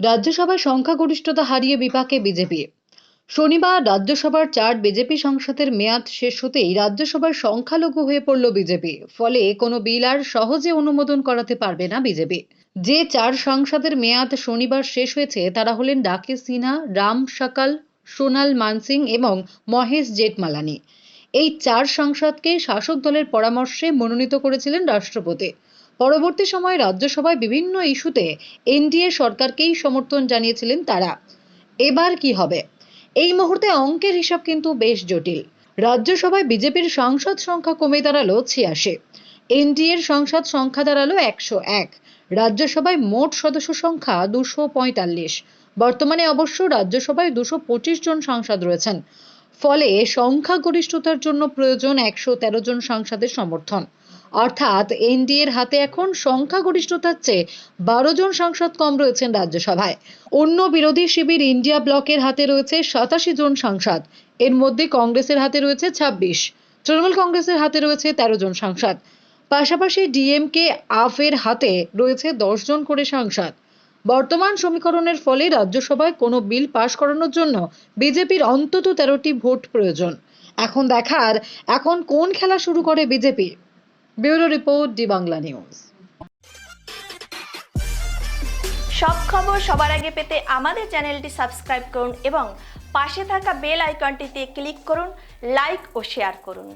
রাজ্যসভায় সংখ্যাগরিষ্ঠতা হারিয়ে বিপাকে বিজেপি। শনিবার রাজ্যসভার 4 বিজেপি সাংসদের মেয়াদ শেষ হতেই রাজ্যসভার সংখ্যালঘু হয়ে পড়ল বিজেপি। ফলে কোনো বিল আর সহজে অনুমোদন করাতে পারবে না বিজেপি। যে 4 সাংসদের মেয়াদ শনিবার শেষ হয়েছে তারা হলেন রাকেশ সিনহা, রাম শাকল, সোনাল মানসিং এবং মহেশ জেঠমালানি। এই 4 সাংসদকে শাসক দলের পরামর্শে মনোনীত করেছিলেন রাষ্ট্রপতি। পরবর্তী সময়ে রাজ্যসভায় বিভিন্ন ইস্যুতে এনডিএ সরকারকেই সমর্থন জানিয়েছিলেন তারা। এবার কি হবে? এই মুহূর্তে অঙ্কের হিসাব কিন্তু বেশ জটিল। রাজ্যসভায় বিজেপির সাংসদ সংখ্যা কমে দাঁড়ালো 86, এনডিএর সংসদ সংখ্যা দাঁড়ালো 101। রাজ্যসভায় মোট সদস্য সংখ্যা 245। বর্তমানে অবশ্য রাজ্যসভায় 225 জন সাংসদ রয়েছেন। ফলে সংখ্যাগরিষ্ঠতার জন্য প্রয়োজন 113 জন সাংসদের সমর্থন। অর্থাৎ এনডিএর হাতে এখন সংখ্যাগরিষ্ঠতার চেয়ে 12 জন সাংসদ কম রয়েছেন রাজ্যসভায়। অন্য বিরোধী শিবির ইন্ডিয়া ব্লকের হাতে রয়েছে 87 জন সাংসদ। এর মধ্যে কংগ্রেসের হাতে রয়েছে 26, তৃণমূল কংগ্রেসের হাতে রয়েছে 13 জন সাংসদ। পাশাপাশি ডিএমকে আফের হাতে রয়েছে 10 জন করে সাংসদ। বর্তমান সমীকরণের ফলে রাজ্যসভায় কোনো বিল পাশ করানোর জন্য বিজেপির অন্তত 13টি ভোট প্রয়োজন। এখন দেখার এখন কোন খেলা শুরু করে BJP. Bureau report, D Bangla news. সব খবর সবার আগে পেতে আমাদের চ্যানেলটি সাবস্ক্রাইব করুন এবং পাশে থাকা বেল আইকনটিতে ক্লিক করুন, লাইক ও শেয়ার করুন।